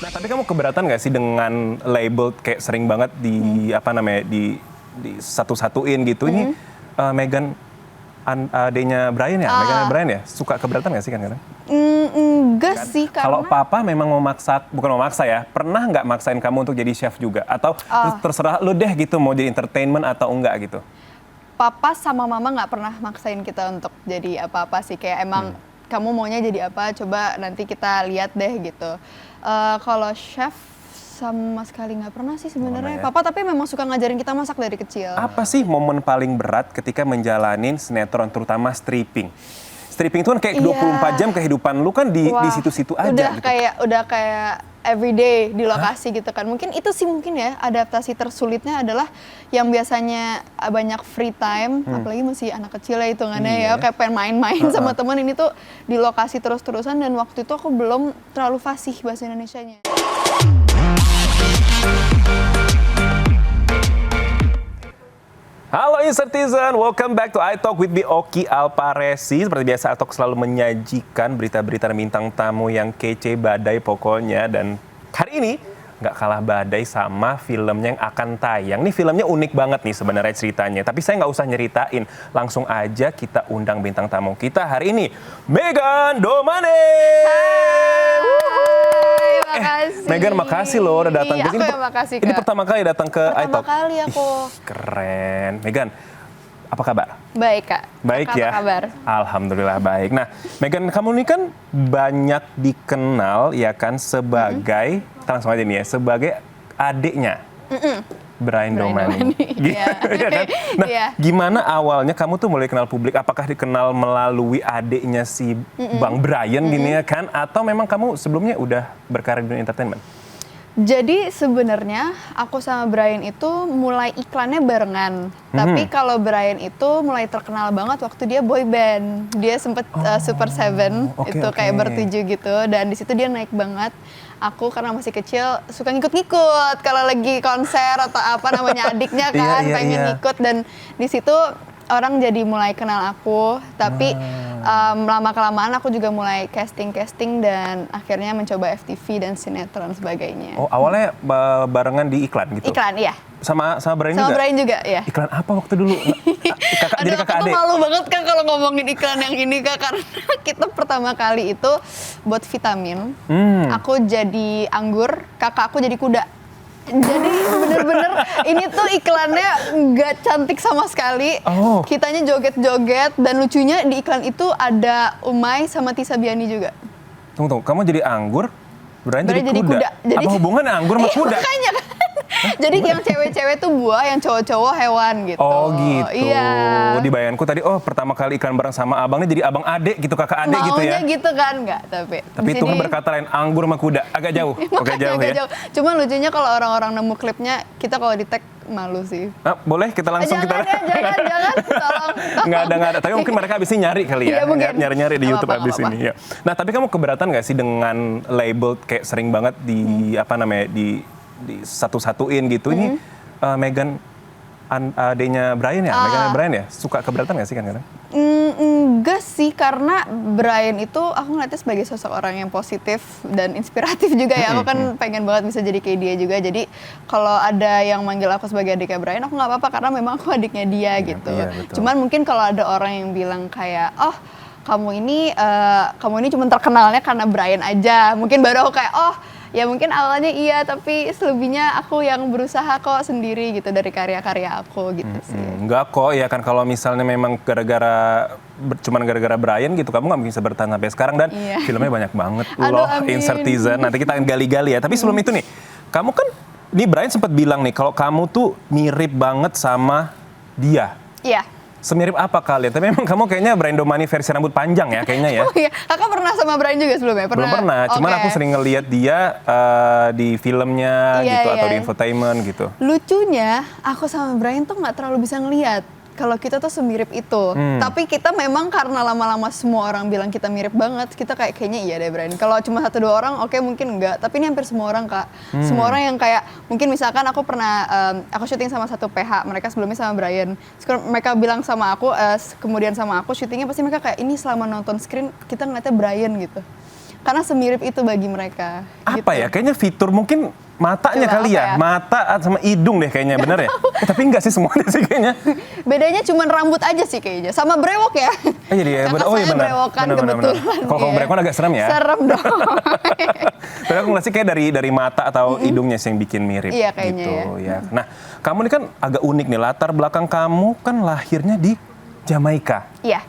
Nah, tapi kamu keberatan nggak sih dengan label kayak sering banget di satu-satuin gitu? Ini Meghan adenya Brian ya, Meghan dan Brian ya, suka keberatan nggak sih kadang-kadang? Enggak sih, Kalau karena papa memang bukan memaksa ya, pernah nggak maksain kamu untuk jadi chef juga? Atau terserah lu deh gitu mau jadi entertainment atau enggak gitu? papa sama mama nggak pernah maksain kita untuk jadi apa-apa sih. Kayak emang kamu maunya jadi apa, coba nanti kita lihat deh gitu. Kalau chef sama sekali nggak pernah sih sebenarnya. Ya. Papa tapi memang suka ngajarin kita masak dari kecil. Apa sih momen paling berat ketika menjalanin sinetron, terutama stripping? Stripping itu kan kayak 24 jam kehidupan lu kan di situ-situ aja gitu. Udah kayak everyday di lokasi gitu kan. Mungkin itu sih mungkin ya adaptasi tersulitnya adalah yang biasanya banyak free time, apalagi masih anak kecil ya hitungannya ya, kayak pengen main-main sama teman, ini tuh di lokasi terus-terusan, dan waktu itu aku belum terlalu fasih bahasa Indonesianya. Halo Insertizen, welcome back to I Talk with Oki Alparesi. Seperti biasa, I Talk selalu menyajikan berita-berita dan bintang tamu yang kece badai pokoknya. Dan hari ini nggak kalah badai sama filmnya yang akan tayang. Nih filmnya unik banget nih sebenarnya ceritanya. Tapi saya nggak usah nyeritain, langsung aja kita undang bintang tamu kita hari ini, Meghan Domane. Makasih. Meghan, makasih loh udah datang ke sini. Aku yang makasih, Kak. Ini pertama kali datang ke I Pertama Talk. kali aku. Keren. Meghan, apa kabar? Baik, Kak. Baik Kakak, ya. apa kabar? Alhamdulillah baik. Nah, Meghan, kamu ini kan banyak dikenal ya kan sebagai, langsung aja nih ya, sebagai adiknya Brian Domane. Iya. Iya kan? Nah, gimana awalnya kamu tuh mulai kenal publik? Apakah dikenal melalui adiknya si Bang Brian gini ya kan? Atau memang kamu sebelumnya udah berkarir di dunia entertainment? Jadi sebenarnya aku sama Brian itu mulai iklannya barengan. Tapi kalau Brian itu mulai terkenal banget waktu dia boy band. Dia sempet Super Seven, itu kayak bertujuh gitu. Dan di situ dia naik banget. Aku karena masih kecil suka ngikut-ngikut kalau lagi konser atau apa, namanya adiknya kan, pengen ngikut. Dan di situ orang jadi mulai kenal aku. Tapi lama-kelamaan aku juga mulai casting dan akhirnya mencoba FTV dan sinetron sebagainya. Oh, awalnya barengan di iklan gitu? Iklan, iya. Sama Brian juga? Sama Brian juga, ya. Iklan apa waktu dulu? Jadi kakak aduh, aku adik? tuh malu banget kan kalau ngomongin iklan yang ini, Kak. Karena kita pertama kali itu buat vitamin. Aku jadi anggur, kakak aku jadi kuda. Jadi bener-bener ini tuh iklannya nggak cantik sama sekali. Kitanya joget-joget, dan lucunya di iklan itu ada Umay sama Tisa Biani juga. Tunggu, kamu jadi anggur, Brian jadi kuda. Jadi, apa hubungannya anggur sama kuda? Makanya kan. Jadi yang cewek-cewek tuh buah, yang cowok-cowok hewan gitu. Oh gitu. Iya. Di bayanganku tadi, pertama kali iklan bareng sama abangnya jadi abang adek gitu, kakak adek gitu ya. Maunya gitu kan, enggak, tapi Tuhan berkata lain, anggur sama kuda, agak jauh. Agak jauh ya. Cuman lucunya kalau orang-orang nemu klipnya, kita kalau di tag malu sih. Boleh kita langsung jangan, tolong. Nggak ada. Tapi mungkin mereka abis ini nyari kali ya. Nyari-nyari di YouTube abis ini. Ya. Nah, tapi kamu keberatan nggak sih dengan label kayak sering banget di satu-satuin gitu? Ini Meghan adenya Brian ya, Meghan dan Brian ya, suka keberatan nggak sih kan kadang? Enggak sih, karena Brian itu aku ngeliatnya sebagai sosok orang yang positif dan inspiratif juga ya. Aku kan pengen banget bisa jadi kayak dia juga. Jadi kalau ada yang manggil aku sebagai adiknya Brian, aku nggak apa-apa karena memang aku adiknya dia gitu. Iya, cuman mungkin kalau ada orang yang bilang kayak, kamu ini cuma terkenalnya karena Brian aja, mungkin baru aku kayak, ya mungkin awalnya iya, tapi selebihnya aku yang berusaha kok sendiri gitu dari karya-karya aku gitu sih. Enggak kok, ya kan kalau misalnya memang cuman gara-gara Brian gitu, kamu nggak bisa bertahan sampai sekarang, dan filmnya banyak banget loh, Insertizen. Nanti kita akan gali-gali ya. Tapi sebelum itu nih, kamu kan, nih Brian sempat bilang nih kalau kamu tuh mirip banget sama dia. Iya. Semirip apa kalian? Tapi memang kamu kayaknya Brian Domane versi rambut panjang ya kayaknya ya. Oh iya, kakak pernah sama Brian juga sebelumnya? Belum pernah, cuman aku sering ngeliat dia di filmnya gitu, atau di infotainment gitu. Lucunya, aku sama Brian tuh nggak terlalu bisa ngeliat kalau kita tuh semirip itu. Tapi kita memang karena lama-lama semua orang bilang kita mirip banget, kita kayaknya iya deh Brian. Kalau cuma 1-2 orang, oke mungkin enggak. Tapi ini hampir semua orang, Kak. Semua orang yang kayak, mungkin misalkan aku pernah, aku syuting sama satu PH, mereka sebelumnya sama Brian. Terus mereka bilang sama aku, kemudian sama aku syutingnya, pasti mereka kayak, ini selama nonton screen, kita ngeliatnya Brian gitu. karena semirip itu bagi mereka. Apa gitu. ya? Kayaknya fitur mungkin matanya Coba, kali apa ya. ya? Mata sama hidung deh kayaknya, bener ya? Tapi enggak sih semuanya sih kayaknya. Bedanya cuma rambut aja sih kayaknya, sama brewok ya. Jadi ya, Kakak oh iya saya benar. brewokan Benar. kebetulan. Kalau kamu iya. brewokan agak serem ya. Serem dong. Tapi aku ngeliat sih kayak dari mata atau hidungnya sih yang bikin mirip. Iya, kayaknya gitu, ya. Nah, kamu ini kan agak unik nih, latar belakang kamu kan lahirnya di Jamaika. Iya.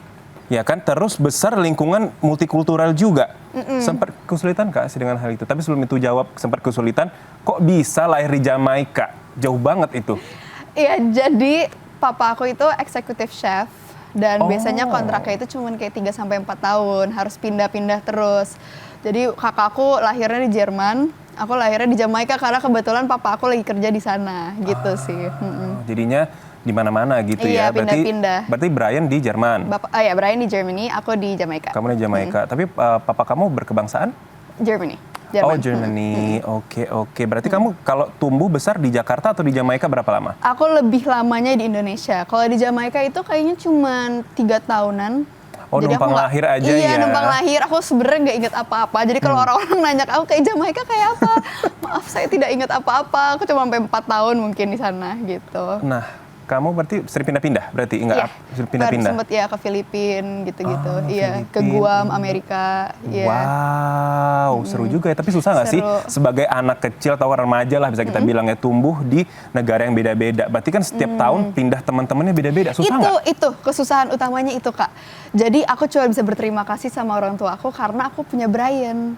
Ya kan, terus besar lingkungan multikultural juga. Sempat kesulitan Kak sih dengan hal itu? Tapi sebelum itu jawab sempat kesulitan, kok bisa lahir di Jamaika? Jauh banget itu. Iya, jadi papa aku itu executive chef dan Oh. biasanya kontraknya itu cuma kayak 3 sampai 4 tahun, harus pindah-pindah terus. Jadi kakakku lahirnya di Jerman, aku lahirnya di Jamaika karena kebetulan papa aku lagi kerja di sana, gitu sih. Jadinya di mana-mana gitu Iya, ya. pindah-pindah. Berarti Brian di Jerman. Ya Brian di Germany, aku di Jamaika. Kamu di Jamaika. Tapi papa kamu berkebangsaan? Germany. Oh, Jerman. Germany. Oke. Berarti kamu kalau tumbuh besar di Jakarta atau di Jamaika berapa lama? Aku lebih lamanya di Indonesia. Kalau di Jamaika itu kayaknya cuma 3 tahunan. Oh, Jadi numpang aku nggak- lahir aja iya, ya? numpang lahir. Aku sebenarnya nggak inget apa-apa. Jadi kalau orang-orang nanya aku kayak Jamaika kayak apa? Maaf, saya tidak ingat apa-apa. Aku cuma sampai 4 tahun mungkin di sana gitu. Nah, kamu berarti sering pindah-pindah? Berarti enggak sering pindah-pindah? Sempet ya ke Filipina gitu-gitu. Ah, Iya, ke Filipina. Guam, Amerika. Iya. Wow, seru juga ya. Tapi susah nggak sih Seru. sebagai anak kecil atau remaja lah bisa kita bilang ya, tumbuh di negara yang beda-beda. Berarti kan setiap tahun pindah teman-temannya beda-beda. Susah nggak? Itu kesusahan utamanya itu, Kak. Jadi aku cuma bisa berterima kasih sama orang tua aku karena aku punya Brian.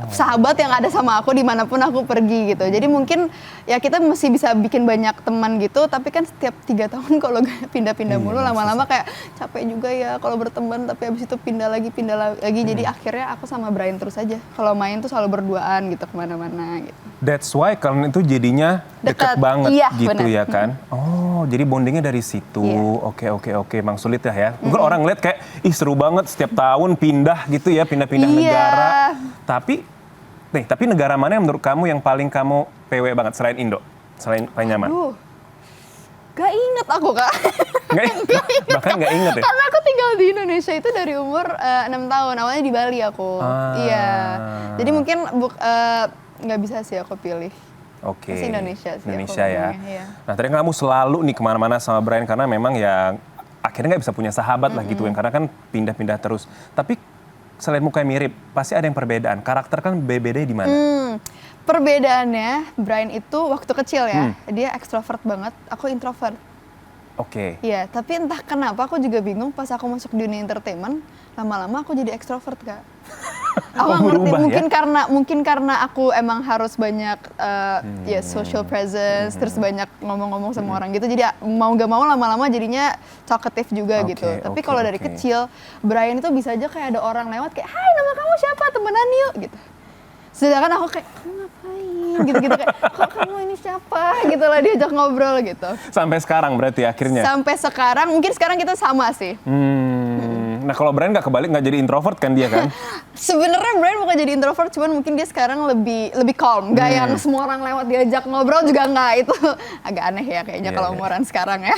Sahabat yang ada sama aku dimanapun aku pergi gitu. Jadi mungkin ya kita masih bisa bikin banyak teman gitu, tapi kan setiap 3 tahun kalau pindah-pindah mulu lama-lama kayak capek juga ya kalau berteman, tapi habis itu pindah lagi. Jadi akhirnya aku sama Brian terus aja. Kalau main tuh selalu berduaan gitu kemana-mana gitu. That's why kalian itu jadinya Dekat. dekat banget Iya, gitu benar. ya kan? Oh, jadi bondingnya dari situ. Iya. Oke. Emang sulit ya. Mungkin orang ngeliat kayak, ih seru banget setiap tahun pindah gitu ya, pindah-pindah Iya. negara. Tapi negara mana yang menurut kamu yang paling kamu PW banget selain Indo? Selain paling nyaman? Gak inget aku, Kak. Bahkan nggak inget ya? Karena aku tinggal di Indonesia itu dari umur 6 tahun. Awalnya di Bali aku. Ah. Iya. Jadi mungkin nggak bisa sih aku pilih. Oke. Pasti Indonesia sih. Indonesia aku ya. ngomongnya, iya. Nah tadi kan kamu selalu nih kemana-mana sama Brian karena memang ya akhirnya nggak bisa punya sahabat lah gitu kan. Karena kan pindah-pindah terus. Tapi selain mukanya mirip, pasti ada yang perbedaan. Karakter kan beda di mana? Perbedaannya, Brian itu waktu kecil ya, dia ekstrovert banget, aku introvert. Oke. Iya, tapi entah kenapa aku juga bingung pas aku masuk dunia entertainment, lama-lama aku jadi ekstrovert, Kak. Aku Oh, nggak ngerti, berubah ya? mungkin karena aku emang harus banyak ya social presence, terus banyak ngomong-ngomong sama orang gitu, jadi mau gak mau lama-lama jadinya talkative juga Oke, gitu. Tapi oke, kalau dari oke. kecil, Brian itu bisa aja kayak ada orang lewat kayak, hai nama kamu siapa, temenan yuk gitu. Sedangkan aku kayak, kamu ngapain gitu-gitu kayak, kok kamu ini siapa gitu lah, diajak ngobrol gitu. Sampai sekarang berarti akhirnya? Sampai sekarang, mungkin sekarang kita sama sih. Nah kalau Brian nggak kebalik, nggak jadi introvert kan dia kan? Sebenarnya Brian bukan jadi introvert, cuman mungkin dia sekarang lebih calm. Gak yang semua orang lewat diajak ngobrol juga nggak, itu agak aneh ya kayaknya Iya, kalau iya. umuran sekarang ya.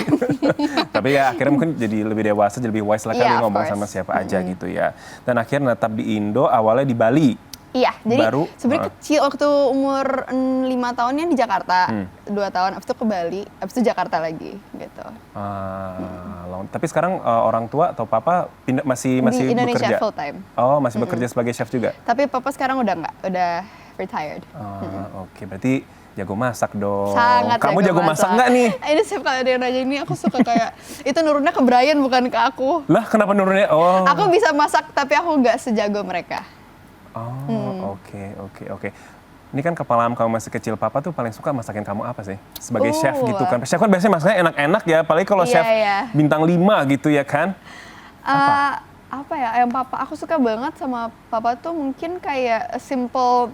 Tapi ya akhirnya mungkin jadi lebih dewasa, jadi lebih wise lah kan Iya, dia of ngomong course. sama siapa aja gitu ya. Dan akhirnya netap di Indo, awalnya di Bali. Iya, jadi Baru, sebenarnya kecil waktu umur 5 tahunnya di Jakarta, 2 tahun, abis itu ke Bali, abis itu Jakarta lagi gitu. Tapi sekarang orang tua atau papa masih Di Indonesia bekerja? full time. Oh, masih bekerja sebagai chef juga? Tapi papa sekarang udah nggak, udah retired. Oke, berarti jago masak dong. Sangat Kamu jago masak nggak nih? Ini setiap kali ada yang nanya ini aku suka kayak itu nurunnya ke Brian bukan ke aku. Lah, kenapa nurunnya? Oh, Aku bisa masak tapi aku nggak sejago mereka. Oke. Ini kan kepala kamu masih kecil, papa tuh paling suka masakin kamu apa sih? Sebagai chef gitu kan. Chef kan biasanya masaknya enak-enak ya, apalagi kalau Iya, chef iya. bintang 5 gitu ya kan. Apa ya? Yang papa aku suka banget sama papa tuh mungkin kayak a simple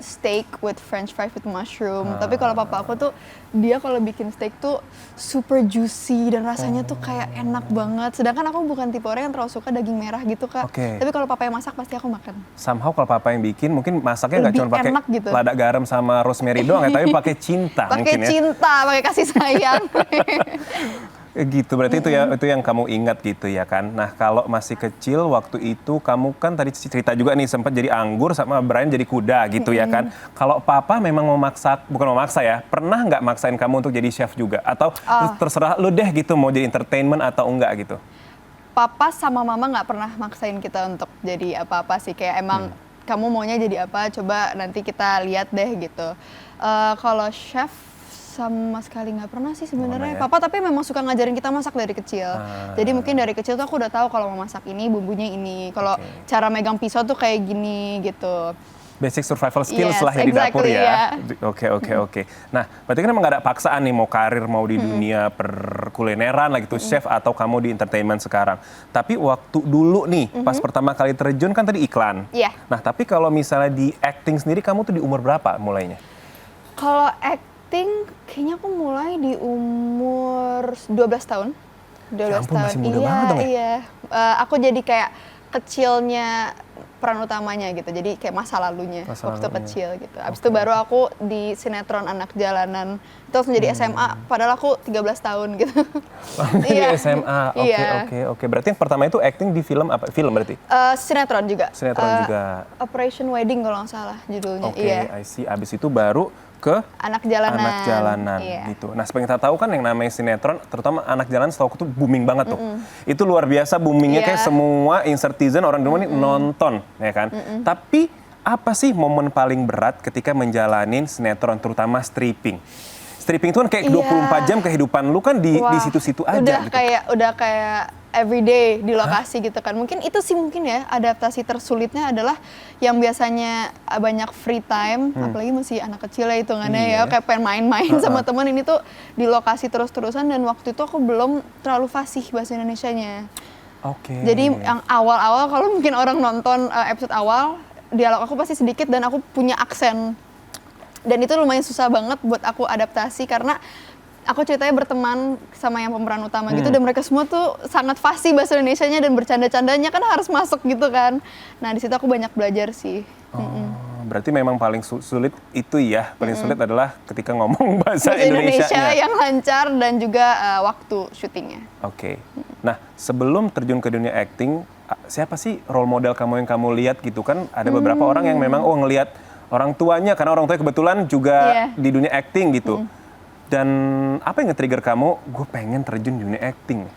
steak with french fries with mushroom. Tapi kalau papa aku tuh dia kalau bikin steak tuh super juicy dan rasanya tuh kayak enak banget. Sedangkan aku bukan tipe orang yang terlalu suka daging merah gitu, Kak. Oke. Tapi kalau papa yang masak pasti aku makan. Somehow kalau papa yang bikin, mungkin masaknya nggak Lebih cuma pakai enak gitu. lada garam sama rosemary doang ya, tapi pakai cinta Pakai mungkin ya. cinta, pakai kasih sayang. Gitu, berarti itu yang kamu ingat gitu ya kan. Nah, kalau masih kecil waktu itu kamu kan tadi cerita juga nih sempat jadi anggur sama Brian jadi kuda gitu ya kan. Kalau papa memang bukan memaksa ya, pernah nggak maksain kamu untuk jadi chef juga? Atau terserah lu deh gitu mau jadi entertainment atau enggak gitu? Papa sama mama nggak pernah maksain kita untuk jadi apa-apa sih, kayak emang kamu maunya jadi apa, coba nanti kita lihat deh gitu. Kalau chef sama sekali nggak pernah sih sebenarnya. Ya? Papa tapi memang suka ngajarin kita masak dari kecil. Jadi mungkin dari kecil tuh aku udah tahu kalau mau masak ini bumbunya ini, kalau cara megang pisau tuh kayak gini gitu. Basic survival skills Yes, lah ya di dapur exactly, ya. yeah. Oke. Nah, berarti kan emang gak ada paksaan nih mau karir mau di dunia perkulineran lah gitu, chef atau kamu di entertainment sekarang. Tapi waktu dulu nih, pas pertama kali terjun kan tadi iklan. Iya. Nah, tapi kalau misalnya di acting sendiri kamu tuh di umur berapa mulainya? Kalau acting kayaknya aku mulai di umur 12 tahun. 12 Ya ampun, tahun. masih muda banget dong ya? Iya. Aku jadi kayak kecilnya peran utamanya gitu. Jadi kayak masa lalunya waktu kecil gitu. Abis itu baru aku di sinetron Anak Jalanan. Itu langsung jadi SMA padahal aku 13 tahun gitu. Di SMA. Oke. Berarti yang pertama itu acting di film apa? Film berarti? Sinetron juga. Sinetron juga. Operation Wedding kalau nggak salah judulnya. Oke, Iya. I see. Abis itu baru ke Anak Jalanan. Iya. Iya. Gitu. Nah, seperti kita tahu kan yang namanya sinetron, terutama Anak Jalanan setahu aku tuh booming banget tuh. Itu luar biasa boomingnya, kayak semua insertizen orang di rumah ini nonton, ya kan? Tapi apa sih momen paling berat ketika menjalanin sinetron, terutama stripping? Stripping itu kan kayak 24 jam kehidupan lu kan di situ-situ aja gitu. Udah kayak everyday di lokasi gitu kan. Mungkin itu sih mungkin ya adaptasi tersulitnya adalah yang biasanya banyak free time, apalagi masih anak kecil ya hitungannya ya, kayak pengen main-main sama teman, ini tuh di lokasi terus-terusan, dan waktu itu aku belum terlalu fasih bahasa Indonesianya. Oke. Jadi yang awal-awal kalau mungkin orang nonton episode awal, dialog aku pasti sedikit dan aku punya aksen. Dan itu lumayan susah banget buat aku adaptasi karena aku ceritanya berteman sama yang pemeran utama gitu, dan mereka semua tuh sangat fasih bahasa Indonesianya dan bercanda-candanya kan harus masuk gitu kan. Nah, di situ aku banyak belajar sih. Berarti memang paling sulit itu ya, paling sulit adalah ketika ngomong bahasa Indonesianya. Yang lancar dan juga waktu syutingnya. Oke. Nah, sebelum terjun ke dunia acting, siapa sih role model kamu yang kamu lihat gitu kan? Ada beberapa orang yang memang ngelihat orang tuanya, karena orang tuanya kebetulan juga di dunia acting gitu. Dan apa yang nge-trigger kamu, gue pengen terjun di dunia acting?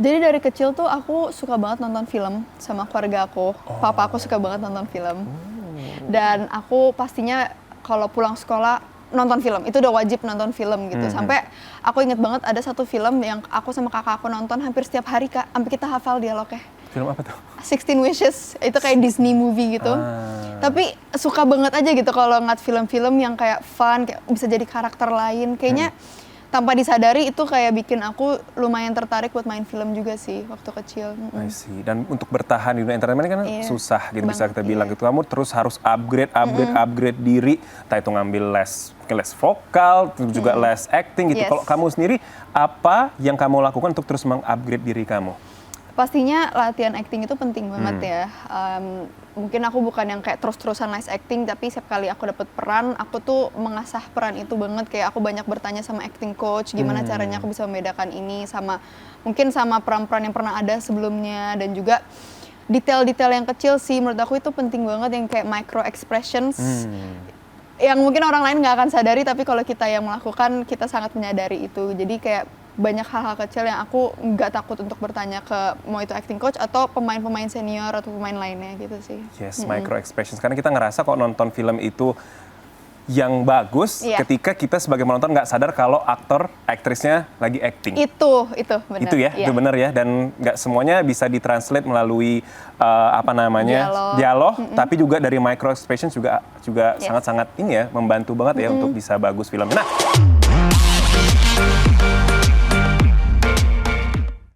Jadi dari kecil tuh aku suka banget nonton film sama keluarga aku. Papa aku suka banget nonton film. Dan aku pastinya kalau pulang sekolah nonton film, itu udah wajib nonton film gitu. Sampai aku inget banget ada satu film yang aku sama kakak aku nonton hampir setiap hari, Kak. Sampai kita hafal dialognya. Film apa tuh? 16 Wishes, itu kayak Disney movie gitu. Tapi suka banget aja gitu kalau ngeliat film-film yang kayak fun, kayak bisa jadi karakter lain. Kayaknya tanpa disadari itu kayak bikin aku lumayan tertarik buat main film juga sih waktu kecil. I see. Dan untuk bertahan di dunia entertainment kan susah gitu, bisa kita bilang gitu. Kamu terus harus upgrade diri. Entah itu ngambil les vokal, terus juga les acting gitu. Kalau kamu sendiri, apa yang kamu lakukan untuk terus mengupgrade diri kamu? Pastinya latihan acting itu penting banget ya. Mungkin aku bukan yang kayak terus-terusan les acting, tapi setiap kali aku dapet peran, aku tuh mengasah peran itu banget. Kayak aku banyak bertanya sama acting coach, gimana caranya aku bisa membedakan ini sama mungkin sama peran-peran yang pernah ada sebelumnya. Dan juga detail-detail yang kecil sih menurut aku itu penting banget, yang kayak micro expressions. Yang mungkin orang lain nggak akan sadari, tapi kalau kita yang melakukan, kita sangat menyadari itu. Jadi kayak banyak hal-hal kecil yang aku nggak takut untuk bertanya ke mau itu acting coach atau pemain-pemain senior atau pemain lainnya gitu sih. Yes, micro expressions. Karena kita ngerasa kok nonton film itu yang bagus ketika kita sebagai penonton nggak sadar kalau aktor, aktrisnya lagi acting. Itu benar. Itu ya, itu benar ya. Dan nggak semuanya bisa ditranslate melalui dialog, tapi juga dari micro expressions juga sangat-sangat ini ya, membantu banget ya untuk bisa bagus filmnya. Nah,